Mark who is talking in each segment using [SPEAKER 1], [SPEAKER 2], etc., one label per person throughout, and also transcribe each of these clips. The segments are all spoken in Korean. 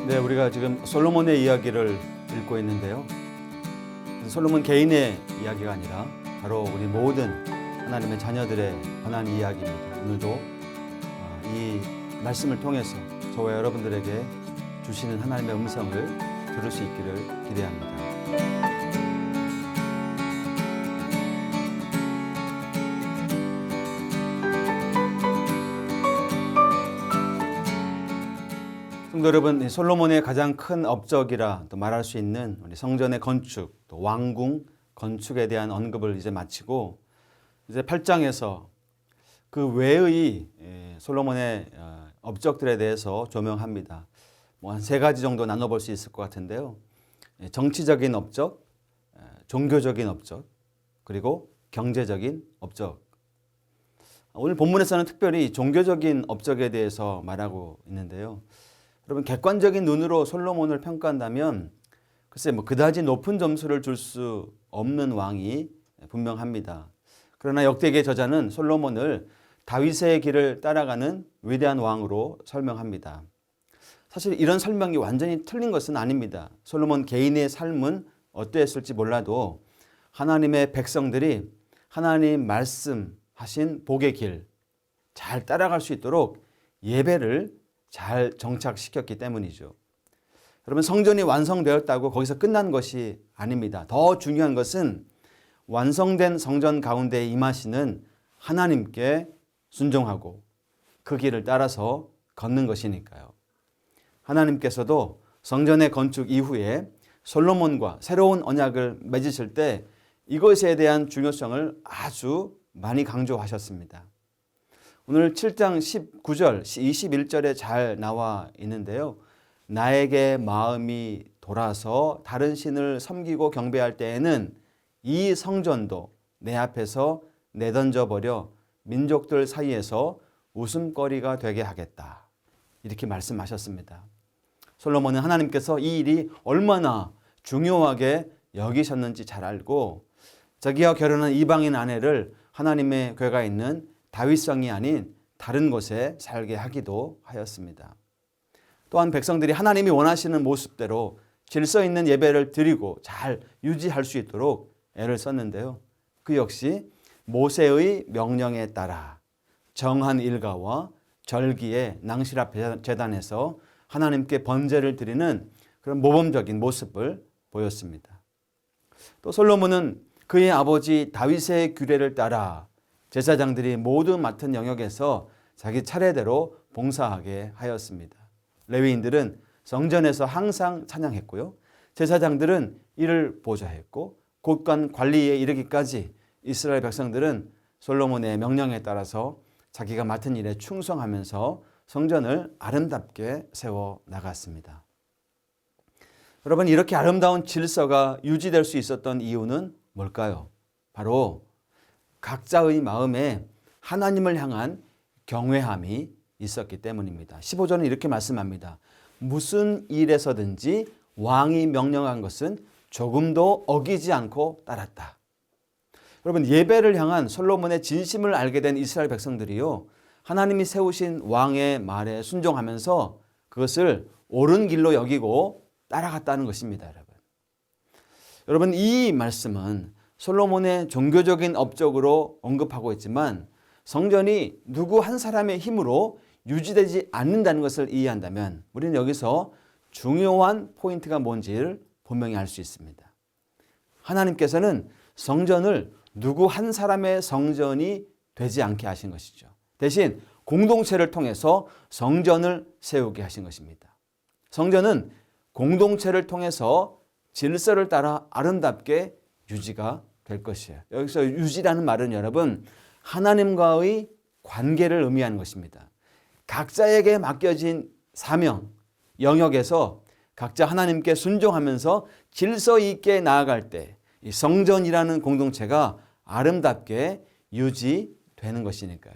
[SPEAKER 1] 네, 우리가 지금 솔로몬의 이야기를 읽고 있는데요. 솔로몬 개인의 이야기가 아니라 바로 우리 모든 하나님의 자녀들에 관한 이야기입니다. 오늘도 이 말씀을 통해서 저와 여러분들에게 주시는 하나님의 음성을 들을 수 있기를 기대합니다. 성도 여러분, 솔로몬의 가장 큰 업적이라 또 말할 수 있는 우리 성전의 건축, 또 왕궁 건축에 대한 언급을 이제 마치고 이제 8장에서 그 외의 솔로몬의 업적들에 대해서 조명합니다. 뭐 한 3가지 정도 나눠볼 수 있을 것 같은데요. 정치적인 업적, 종교적인 업적, 그리고 경제적인 업적. 오늘 본문에서는 특별히 종교적인 업적에 대해서 말하고 있는데요. 여러분, 객관적인 눈으로 솔로몬을 평가한다면 글쎄 그다지 높은 점수를 줄 수 없는 왕이 분명합니다. 그러나 역대기의 저자는 솔로몬을 다윗의 길을 따라가는 위대한 왕으로 설명합니다. 사실 이런 설명이 완전히 틀린 것은 아닙니다. 솔로몬 개인의 삶은 어떠했을지 몰라도 하나님의 백성들이 하나님 말씀하신 복의 길 잘 따라갈 수 있도록 예배를 잘 정착시켰기 때문이죠. 여러분, 성전이 완성되었다고 거기서 끝난 것이 아닙니다. 더 중요한 것은 완성된 성전 가운데 임하시는 하나님께 순종하고 그 길을 따라서 걷는 것이니까요. 하나님께서도 성전의 건축 이후에 솔로몬과 새로운 언약을 맺으실 때 이것에 대한 중요성을 아주 많이 강조하셨습니다. 오늘 7장 19절, 21절에 잘 나와 있는데요. 나에게 마음이 돌아서 다른 신을 섬기고 경배할 때에는 이 성전도 내 앞에서 내던져버려 민족들 사이에서 웃음거리가 되게 하겠다. 이렇게 말씀하셨습니다. 솔로몬은 하나님께서 이 일이 얼마나 중요하게 여기셨는지 잘 알고 자기와 결혼한 이방인 아내를 하나님의 궤가 있는 다윗성이 아닌 다른 곳에 살게 하기도 하였습니다. 또한 백성들이 하나님이 원하시는 모습대로 질서 있는 예배를 드리고 잘 유지할 수 있도록 애를 썼는데요. 그 역시 모세의 명령에 따라 정한 일가와 절기의 낭실합 제단에서 하나님께 번제를 드리는 그런 모범적인 모습을 보였습니다. 또 솔로몬은 그의 아버지 다윗의 규례를 따라 제사장들이 모두 맡은 영역에서 자기 차례대로 봉사하게 하였습니다. 레위인들은 성전에서 항상 찬양했고요. 제사장들은 이를 보좌했고 곳간 관리에 이르기까지 이스라엘 백성들은 솔로몬의 명령에 따라서 자기가 맡은 일에 충성하면서 성전을 아름답게 세워 나갔습니다. 여러분, 이렇게 아름다운 질서가 유지될 수 있었던 이유는 뭘까요? 바로 각자의 마음에 하나님을 향한 경외함이 있었기 때문입니다. 15절은 이렇게 말씀합니다. 무슨 일에서든지 왕이 명령한 것은 조금도 어기지 않고 따랐다. 여러분, 예배를 향한 솔로몬의 진심을 알게 된 이스라엘 백성들이요, 하나님이 세우신 왕의 말에 순종하면서 그것을 옳은 길로 여기고 따라갔다는 것입니다. 여러분, 이 말씀은 솔로몬의 종교적인 업적으로 언급하고 있지만 성전이 누구 한 사람의 힘으로 유지되지 않는다는 것을 이해한다면 우리는 여기서 중요한 포인트가 뭔지를 분명히 알 수 있습니다. 하나님께서는 성전을 누구 한 사람의 성전이 되지 않게 하신 것이죠. 대신 공동체를 통해서 성전을 세우게 하신 것입니다. 성전은 공동체를 통해서 질서를 따라 아름답게 유지가 될 것이에요. 여기서 유지라는 말은 여러분, 하나님과의 관계를 의미하는 것입니다. 각자에게 맡겨진 사명, 영역에서 각자 하나님께 순종하면서 질서 있게 나아갈 때 이 성전이라는 공동체가 아름답게 유지되는 것이니까요.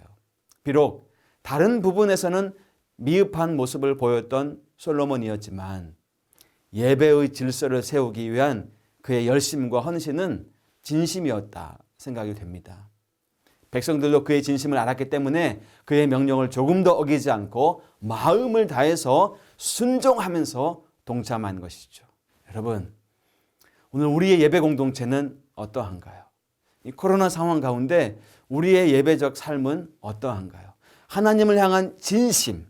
[SPEAKER 1] 비록 다른 부분에서는 미흡한 모습을 보였던 솔로몬이었지만 예배의 질서를 세우기 위한 그의 열심과 헌신은 진심이었다 생각이 됩니다. 백성들도 그의 진심을 알았기 때문에 그의 명령을 조금 더 어기지 않고 마음을 다해서 순종하면서 동참한 것이죠. 여러분, 오늘 우리의 예배 공동체는 어떠한가요? 이 코로나 상황 가운데 우리의 예배적 삶은 어떠한가요? 하나님을 향한 진심,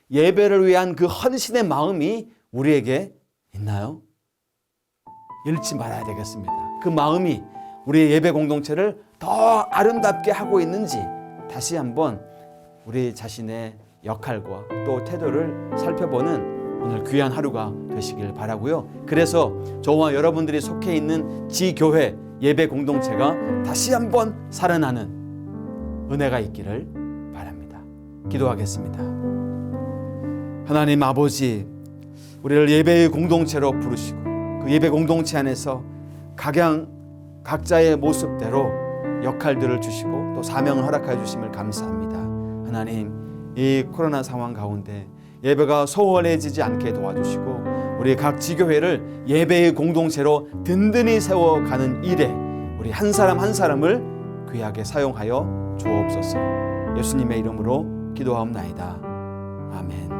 [SPEAKER 1] 예배를 위한 그 헌신의 마음이 우리에게 있나요? 잃지 말아야 되겠습니다. 그 마음이 우리의 예배 공동체를 더 아름답게 하고 있는지 다시 한번 우리 자신의 역할과 또 태도를 살펴보는 오늘 귀한 하루가 되시길 바라고요. 그래서 저와 여러분들이 속해 있는 지교회 예배 공동체가 다시 한번 살아나는 은혜가 있기를 바랍니다. 기도하겠습니다. 하나님 아버지, 우리를 예배의 공동체로 부르시고 그 예배 공동체 안에서 각자의 모습대로 역할들을 주시고 또 사명을 허락해 주심을 감사합니다. 하나님, 이 코로나 상황 가운데 예배가 소홀해지지 않게 도와주시고 우리 각 지교회를 예배의 공동체로 든든히 세워가는 일에 우리 한 사람 한 사람을 귀하게 사용하여 주옵소서. 예수님의 이름으로 기도하옵나이다. 아멘.